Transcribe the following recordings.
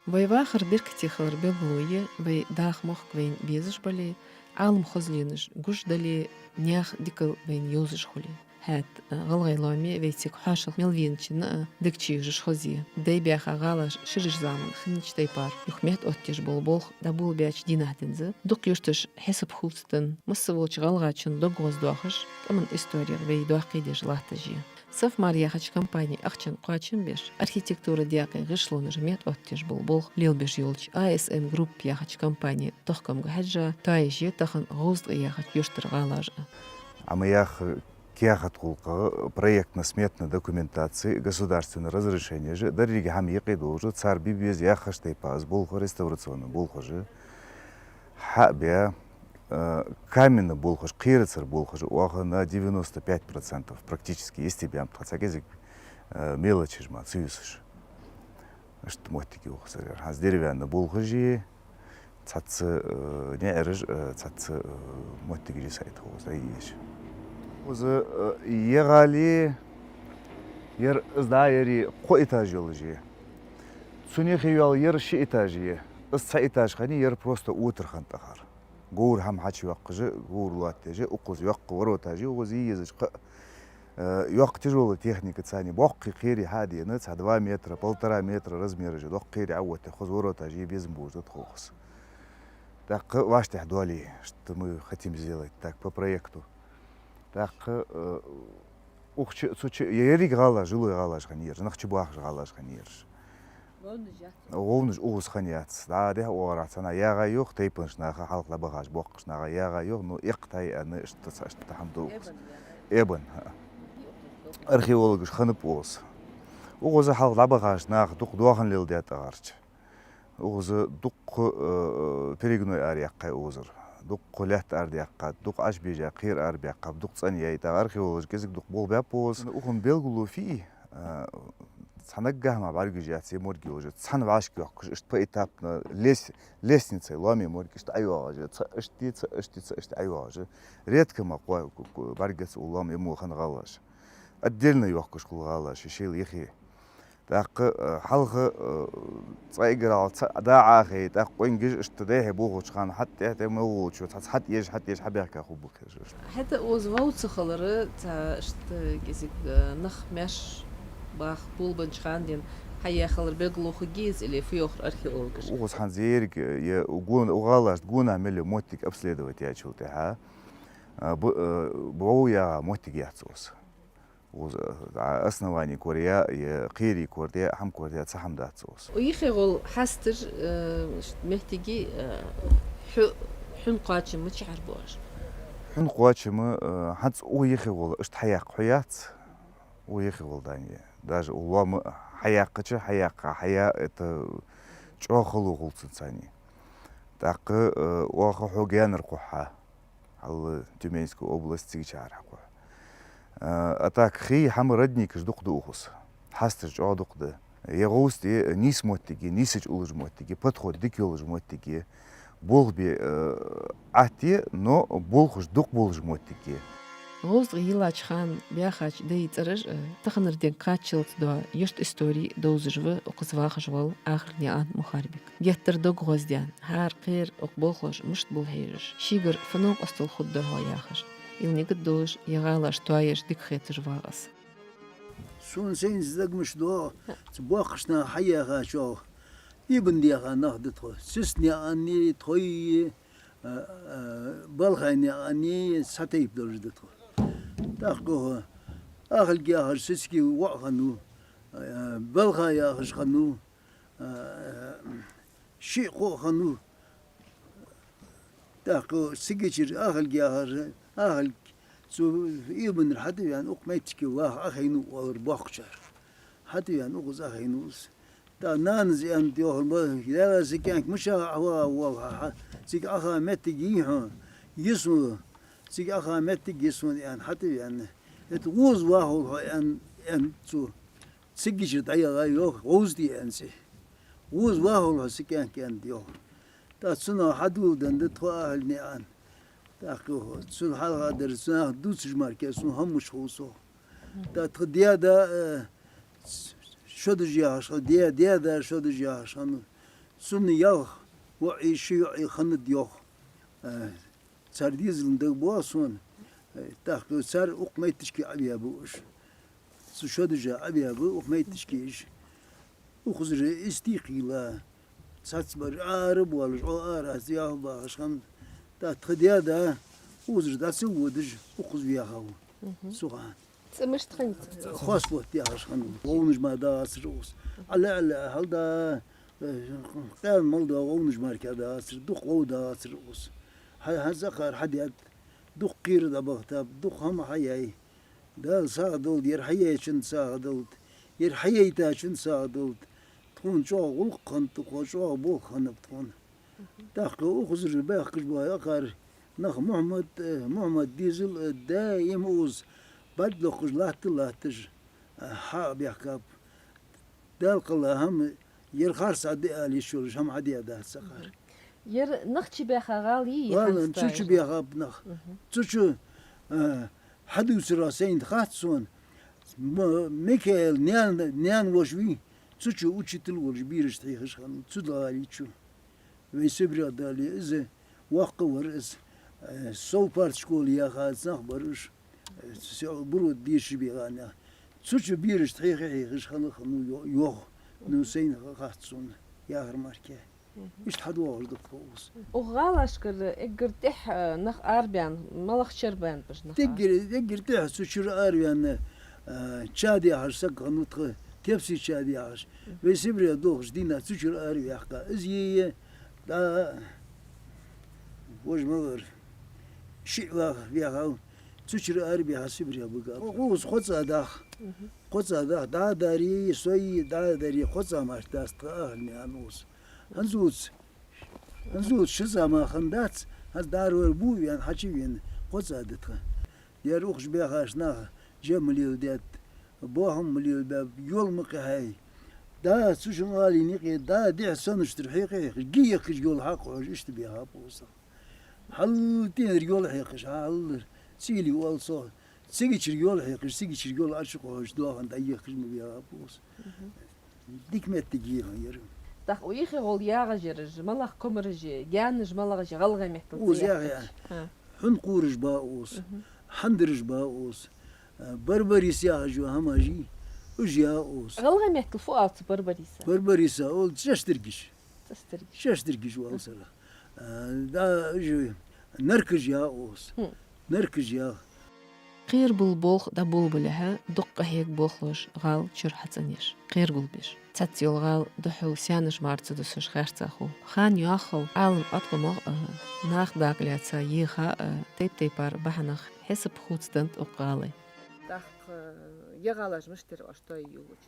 Вайвахар бирктихар белуе, вай дах мох квейн безыш бали, алм хозлиныш, гуш дали нях дикл вейн юзыш хули. هات غلغيلامي ويتك حاشل ملوينتشن دكتشيجش خزي داي بيخا غالش شرش زامن خنيش دايبار يخميت اوتيش بولبولخ دابول بياش دينهتنز دوق يشتش حسب خوستن مسووش غلغاتشن دوق غزدوخش كمن история وي دوخي ديش لاتجي صف ماريا خاч компании ахчен قاچن беш архитектура диакай гышлон жмет оттиш болбол лил беш юлч ASM групп я хач компании тохкам гахаджа тайже тахан гозд я хач юштыр галаж Амаях киахат кулка проектно-сметной документации государственное разрешение же дариги хам якиду уже цар бибез яхаштай паз болхо реставрационный болхо же хабя каменный болхош кирицер болхо же уаха на 95% практически есть тебе амтхацагезик мелочи жма цюсыш что мотики ухсарер хаз деревянный болхо же цац не эрж цац мотики же сайт хоза есть وز يغالي ير ازدايري قو إتاجيولوجي سوني خيال ير شي إتاجية إستا إتاج خاني ير بروستا أوتر خان تخار غور هم حاتي وقجي غور واتجي أقوز يوق ورو تاجي وزي يزج يوق تجول تكنيك تساني بوقي قيري هادي نتس 2 متر 1,5 متر размер جي دوق قيري عوت خذ ورو تاجي без буза тхохс так ваште хдуали что мы хотим сделать так по проекту так ухчы сучы ерик гала жилой галаш ханер нахчы бах галаш ханер Оғыныш оғыз ханияц да де оғарацана яға yok тейпыншна халықла багаж боқышнаға яға yok ну иқтай аны штаса штата хамду эбен археологыш ханып оғыз оғызы халықла багажнақ дуқ дуахан лил дет ағарч оғызы дуқ перегной арияққай оғызыр دوق قلت أرديقة دوق أش بيجا خير أربيقة دوق ثانية تا أرخيولوج كذا دوق بول بابوس أخون بيلغلو فيه سنجح مع بعض جياتي مورجيوج سن باش كيوكش إشت بيتابنا لسنيتي لامي مورجيش أيواج إشت أيواج ريت كما قوي برجس ولامي مو خن غلاش أدلنا يوكش كل غلاش شيء يخي داق حلقة صايقرا داعا خي داق وينجش اشتداه بوغوش خان حتى موغوش حتى يج حبيك أخو بكر حتى وزواو تخلر تا اشت كيزك نخ مش باخ بول بنشخان دين هيا خلر بيقلو خجيز اللي في أخر أرخيولوجيش وغوز خان زيرك يا وقون وغالاش تقون عمل موتك أبسليدوت يا شلتها بويا موتك يحصوص основании Корея и Кири Корея хам Корея цахам датсос. ويخيغل حستر محتاجي حن قاتش ما تعرفوش. حن قاتش ما حدث ويخيغل اشت حياق حيات ويخيغل دانية даже улам حياقة حياة تشوخلو غلطن ثاني. так واخو حوجان رقحة على تيمينسكو области чараху. أتاك خي حم ردنيك جدق دوخس حستج عادق ده يغوستي نيس موتيجي نيسج أولج موتيجي بدخل ديك يولج موتيجي بول بي عتي نو بولخش دق بولج موتيجي غوز غيلاش خان بياخاش دي ترج تخنر دين قاتشلت دو يشت استوري دوزجو وقزواخش وال آخر نيان محاربك يتر دوغ غوزديان هار قير اقبولخش مشت بولهيرش شيغر فنوق أستل خود درها ياخش إلني قدوش يغالاش توايش ديك خيتر واغس شون سين زدق مش دو تبوخشنا حياها شو يبن ديها نهدتو سسني أني توي بالخيني أني ساتيب درجتو تاخو أخل جاهر سسكي وخنو بالخيا خشخنو شيخو خنو تاخو سيجير أخل جاهر أهل سو يبن الحد يعني أقمتك واه أخينو ورباخشر حد يعني أغز أخينوس تا نانز يعني ديوه ما لا سكانك مش هو سك أخا متجي ها يسمو سك أخا متجي يسمو يعني حتى يعني تغوز واه يعني سو سكيش دايا غايو غوز دي يعني سي غوز واه سكانك يعني ديوه تا سنا حدو دند توا أهل نيان تاكو سن حلقة درسنا دوسج مركز سن هم مش خوصو تا تخديا دا شو دجيا شو ديا دا شو دجيا شانو سن ياخ وعيش خند ياخ صار ديزل ده بواسون تاخ صار وقمي تشكي أبي أبوش سشود جا أبي أبو وقمي تشكيش وخزر استيقي لا ساتبر عرب ولا جو أراس يا باش خم تا تخديا دا وزر دا سودج وخز بياخو سوغان مش تخنت خاص بوت يا خن ونج ما دا سروس على هل دا قال مولدا ونج ماركا دا سر دق ودا سروس هذا قار حد دق قير دا بغتاب دق هم حياي دا ساعدول ير حياي شن ساعدول ير حياي تا شن ساعدول تكون شو غلقن تكون شو بو خن تكون تاخو خزر باخ بو قار نخ محمد ديزل دايم اوز بدلو خج لاتج حاب يحكب دال قلا هم يرخرس عدي آلي شورش هم عدي أدا سخر ير نختي بيخا غالي والله تشو بيغاب نخ تشو حدوث راسين خاتسون ميكائيل نيان وجوي تشو وشتل وج بيرش تيخش خان تدالي تشو ويسبري دالي إز وقت ورس سو بارت شكول يا خات نخ برش برود ديش بيغانا سوتش بيرش تحيخي خش خنو يوخ نوسين خاتسون يا هرماركي مش حدوا ورد فوز وغالاش كر اقرتح نخ اربيان ملخ شربان باش نخ تقر تح سوتشر اربيان تشادي عرسك خنوت تيبسي تشادي عرس ويسبري دوخش دينا سوتشر اربيا حقا ازي دا وش مغر شيء واخ بيها تشري أربي حسب يا بقى وقوس خذ داخ دا داري سوي دا داري خذ ما اشتاست أهلني أنوس هنزوت شزا ما خندات هز دار وربو يعني حكي يعني خذ دتها يا روخش بيخاش ناه جمليل ديت بوهم مليل باب يول مقهاي دا سوشن غالي نقي دا دي سنشتر حقيقي جيك يول حق وجشت بيها بوصل هل تين يول حقيقي هل سيلي والصو سيجي يول حقيقي سيجي يول عشق وش دوغن دايق خدمة بيها بوص ديك ما تجيها يرو داخ ويخي هول ياغا جرج ملخ كمرجي جانج ملخ غلغي محتل وز يا حن قورج باوس حندرج باوس بربريسيا جو هماجي وجياوس غلغي محتل فوقات بربريسا اول شاشتركش تسترجي شاشتركش والصلا دا جو نركج ياوس نركج يا قير بالبوخ دا بلبلها دق هيك بوخلوش غال شرحتنيش قير قلبيش تاتيل غال دحو سيانش مارتدسش خيرتاخو خان ياخل عالم أطقمو ناخ داقلياتسا يخا تيبار بحنخ حسب خوتستنت أقالي داخ يغالاج مشتر أشتاي يولوش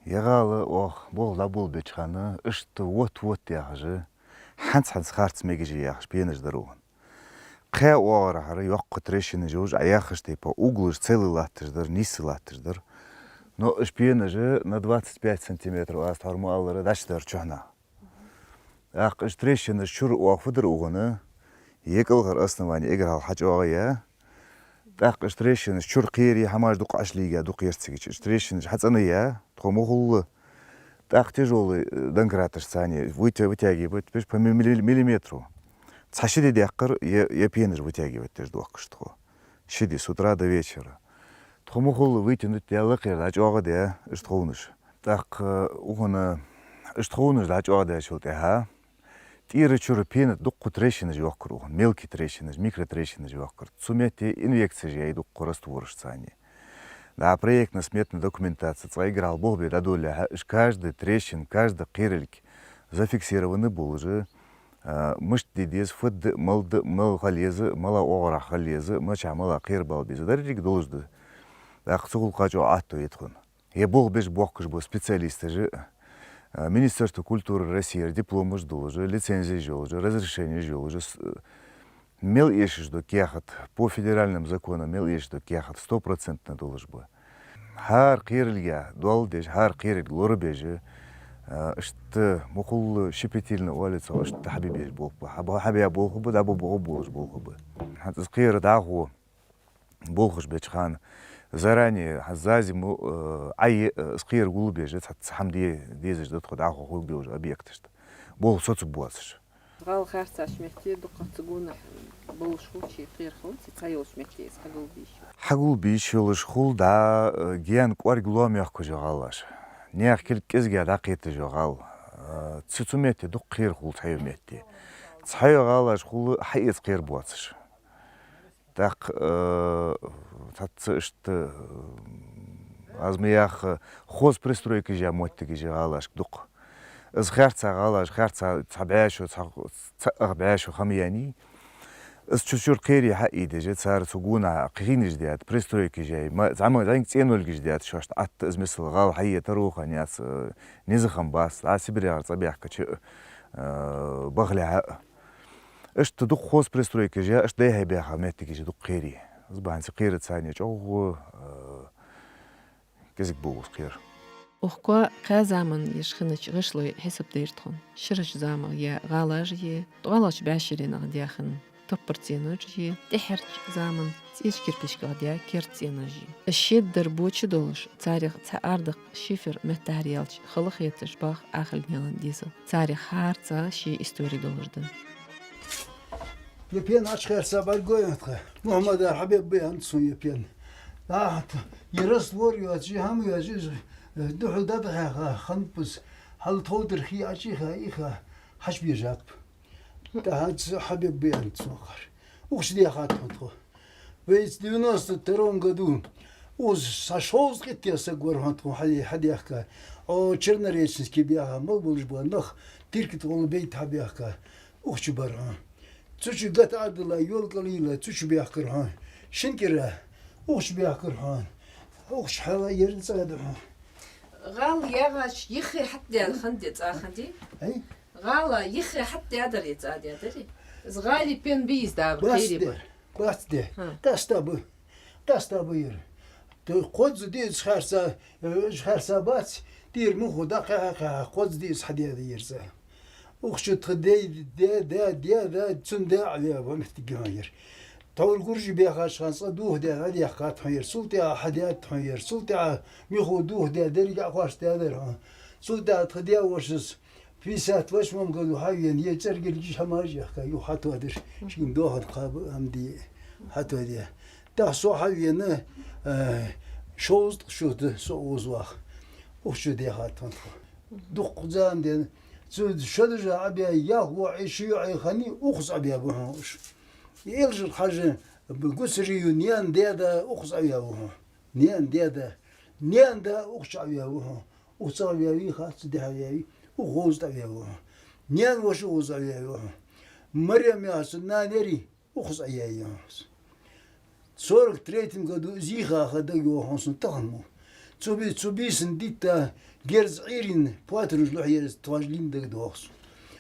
يغال أوه بول دا بول بيتشخانا اشت وات ياخجي حنس خارتس ميجي ياخش بينش دروهن قا وارا هرا يوق تريشن جوج عياخش تيبا углыш целый латтыждыр, нисы латтыждыр. Но шпиенажы на 25 сантиметров астарму аллары даштыр чухна. Ақ трещины шур уақфыдыр уғыны, екілғыр основание егер хач оғая. Ақ трещины шур қири хамаж дуқ ашлига дуқ ерцігіч. Трещины хацаны я, тұқымы ғулы. Ақ тяжелый донкратыш сани, вытягивает по миллиметру. Цашиди дяққыр епенір вытягивать тежді уақыштығы. Шиди с утра до вечера. Тұқымы ғулы вытянуть диалог ерді ач оға дия үштіғуныш. Так уғыны үштіғуныш да ач оға дия шылты ха. Тиры чуры пенет дуққы трещины жоққыр уғын. Мелкий трещины, микротрещины жоққыр. Цумети инвекция жай дуққы растворыш цани. Да, проектно-сметная документация играл бог беда доля. Каждый трещин, каждый қирілік зафиксированы был же. مش ديديز فد مل خليزة ملا أغرى خليزة مش عملا قير بالبيزة درجة دولجد أقصول قاجو عطو يدخن يبوغ بيش بوكش بو специалист же Министерство культуры России диплом ждолжи лицензия жолжи разрешение жолжи мел ешиш до кехат по федеральным законам мел ешиш до кехат 100% должбы хар қирлга дуалдеш хар қирл лорбежи اشت مقول شبتيلنا والد اشت حبيبي بوق حبيبي بوق بدا بوق بوق حتى صغير داغو بوقش بيتخان заранее حزازي اي صغير قلبي جت حمدي ديزج دتخ داغو هو بيوج объект bol sotu boğazır. Gal xarsaş mehti duqatsuguna bolşuçi qirxun tsayos mehti skagul biş. Hagul biş yoluş hul da giyen qvar glom yok koca gallar. Ne akilip gezge da qeti jogal. Tsutsumeti du qir hul tayumeti. Tsayo gallar hul hayız qir boğazır. Tak tatsı işte azmıyaq xoz пристройки же моттиги же галаш дуq. Iz xertsa galаш xertsa tabaşo tabaşo xamiyani. Iz çuşur qiri haide je tsar suguna qiniz diyat пристройки же. Zaman zank tsenolgiz diyat şoşt at iz misal gal hayye taruxan yas nizxam bas asibir zabiyaq kaçı bagla. İşte duq xoz пристройки же işte deyhe be xamettigi je duq qiri. İz bansi qiri tsani çoğu gezik boğuz qir. Ухқуа қазамын ешхыныч ғышлой хесаптыртхон. Шырыш замы я ғалаж е, ғалаж бәшірен ағдияхын. Топпыртену жи, техерч замын, теш кирпишка ағдия кертену жи. Шеддір бочы долыш, царих цаардық шифер мәттәриялч хылық етіш бақ ақыл нелін десі. Царих харца ши история долышды. Yepen açık sabah goyatı. Muhammed Habib beyan son yepen. Ah, yeras var ya, ciham ya, duhul da da khanpus. Hal tawdir khi açıha iha haş bir jap. Da Habib beyan sokar. Уж не хатмото. Ведь 92 году уж сошел с кетеса горханту хадяхка. О чернореченский бяга мол булж банах тиркит ол бейт хабяхка. Уж баран. Çuçu gat adıla yol kalıyla çuçu biyakır ha. Şinkire uç biyakır ha. Uç hala yerin sağdı ha. Gal yağaç yıxı hatta xandet axandi. Hey? Gala yıxı hatta adar et adari. Zgali pen biz da Bastı. Bastı. Dasta bu yer. De kodzu diye çıkarsa bas. Dir mu huda ka kodzu diye hadiye yerse. Uçu de tünde aliya bu mehtigayır. Tavul kurcu bir kaçansa duh de hadi yakat hayır. Sulta hadiyat hayır. Sulta mihu duh de derya kaç der ha. Sulta hadiye varız. Fisat baş mum galu hayyen yeter gelgi şamaj ya kayu hatadır. Şimdi doğat kabı amdi hatadır. Da so hayyen şoz şudu so uzvah. Uçu de hatan. Duh kuzan de شدج أبي يهو عشي خني أخص أبي أبوهوش يلج الحاجة بقصري نيان دادا أخص أبي أبوه نيان دا أخص أبي أبوه أخص أبي أبي خاص ده أبي أخص أبي أبوه نيان وش أخص أبي أبوه مريم ياس نانيري أخص أبي أبوه صورك تريتم قدو زيخا خدا يوهونسن تغنمو تبيسن ديتا جرز عيرين بواترج لوحيرز تواجلين دك دوخس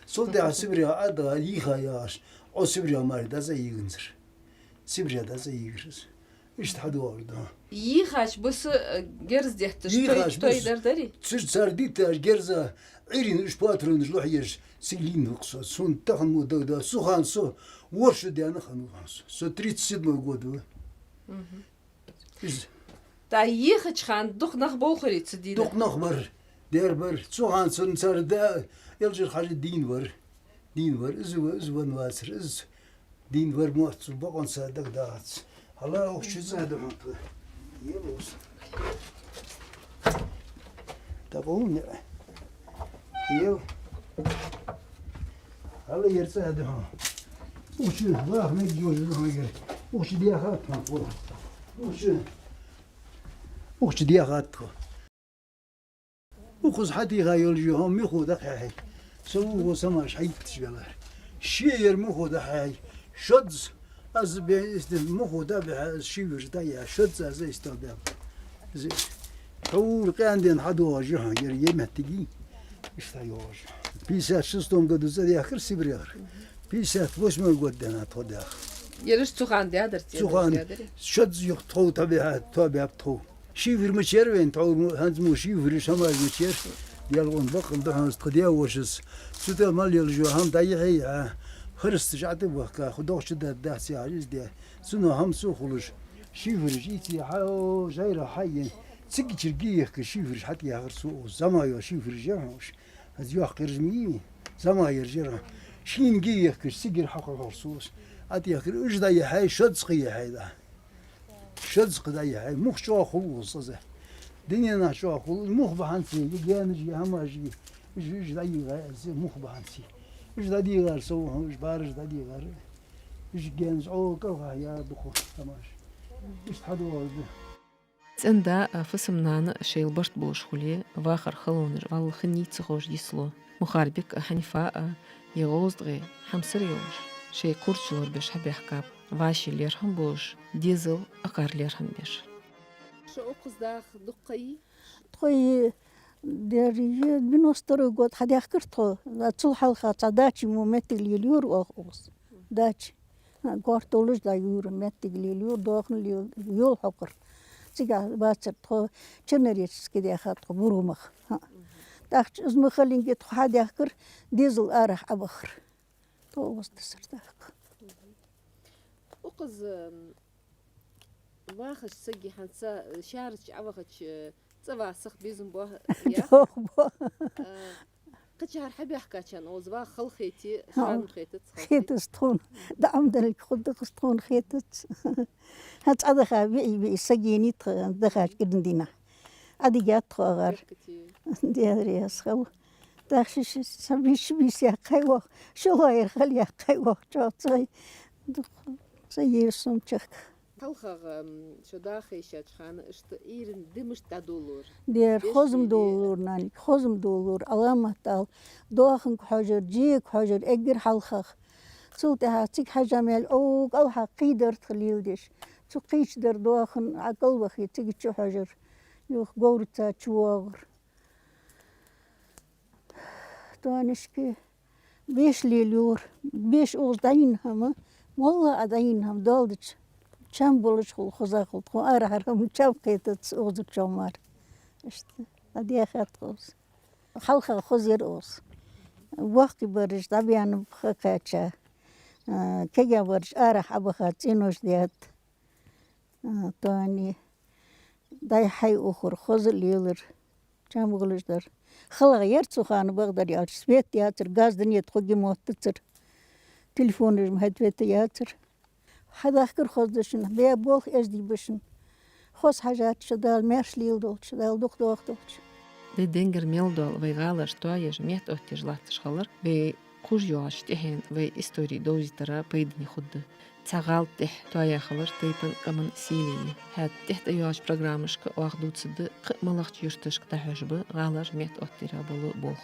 صدق سبريا أدغى ليخا ياش أو سبريا ماري دازا يغنزر سبريا دازا يغرز إيش تحدو أردا يخاش بس جرز ديحتش توي دردري تسج صار ديتا جرزا عيرين إيش بواترج لوحيرز سيلين نقصا سون تخمو دك دا سوخان سو ورش ديانا خانو سو تريد سيدمو قدو Da yıxıç xan duq nax bolxuri tsidi. Duq nax var. Der var. Soğan son sarda yalcır xarı din var. Din var. Izvan vasır. Din var muatsu bakon sadak dağıt. Hala okşu zadı mutlu. İyi olsun. Tabuğum ne? İyi. Hala yerse hadi ha. Okşu vah ne gidiyoruz ona göre. Okşu diye hatma. Okşu. وش دي غاتو وخذ حدي غايل جوهم مخو دقاي سو سماش حي تشبلر شير مخو دقاي شدز از بيست مخو دبع شيور دايا شدز از استوبا زي طول قاندين حدو وجهه ير يمتقي اشتايوج بيسات شستون قدو زي اخر سيبرير بيسات وش ما قدنا توداخ Yarış tuğan diyadır. Tuğan şudz yok tuğ tabi tuğ شيفر مشير وين تعو هانز مو شيفر شمال مشير يلغون بقن دهانز قديا وشس سودا مال يلجو هم دايحي خرست جعت بوكا خدوش ده داسي عجز ده سنو هم سو خلوش شيفر جيتي حاو جايرة حي تسقي ترقيه كشيفر حتى يغر سو زما يو شيفر جاهوش هز يوح قرزمي Zaman yerjera. Şin gi yakır sigir hakır horsus. At yakır üjda yahay şadskı yahay da. Şadskı da yahay muhşu khulus azı. Dünyana şu khulus muhbahansi giyanıcı hamajı. Üjda yigası muhbahansi. Üjda diğer soğuk barış da diğer. Üj genç o kavga ya duhu tamaş. İşte hadi oldu. Цэнда фысымнаны шейлбырт болушхули вахар халоныр вал хыни цохож дисло. Мухарбик ханифа егоздгы хамсыр ёж. Шей курчулар беш хабяхкап. Ваши лерхам бош. Дизел акар лерхам беш. شو قصدك دقي تخوي داري 90 год هذا خكرته تصل حلقة داتشي ممثل اليور وأخوص داتشي قارتولش دا يور ممثل اليور داخل اليور حقر سيجا باتر تخو تشنريتس كده خاطر برومخ داخل اسمه خلين جت هذا خكر ديزل أرح أبخر تو وستصر داخل وقز واخش سجي حنسا شارج عوخش صبا سخ بيزن بوه يا قشهر حبي حكا كان وزبا خلخيتي شان خيتت خيت استون دعم دلك خد استون خيتت هات أدخل بي سجيني دخل كدندينا أدي جات خاغر دي أدري أسخو داخش سبيش بيسيا قيوة شو غير خليا قيوة جاتي سيرسون تشك خلخغ شو داخل شات خان اشت إيرن دمش تدولور دير بيش خزم بيدي. دولور ناني خزم دولور علامة تال دوخن حجر جيك حجر اجر حلخخ سلطة هاتيك حجمال اوك او حقيدر تخليل ديش تو قيش در دوخن عقل وخي تيجي تشو حجر يوخ قورتا تشواغر دانشكي بيش ليلور بيش اوز داينهم والله اداينهم دالدش چند بولش خل خوزا خل خو آرهم چند قیتت اوز چمار işte هدیه خط خوز خلق خوزیر اوز وقتی برش دبیان خکاچه که برش آره حبخات اینوش دیات تانی دای حی آخر خوز لیلر چند بولش در خلق یرت سخان بغداری آج سویت تیاتر گاز دنیت خوگی موتتر تلفونش مهدوی تیاتر هذا أذكر خذشن بيا بول أجدي بشن خذ حاجات شدال ماشي ليل شدال دوخ دوخ Ve denger meldol ve galar toyej met ottej latschhalar ve kujyosh tehen ve istori dozitara peydni khuddu. Цагал тех тоя халар тейпен каман сили. Хат тех тояш программашка вахдуцды малахч юртышк тахажбы галар мет оттира болу бол.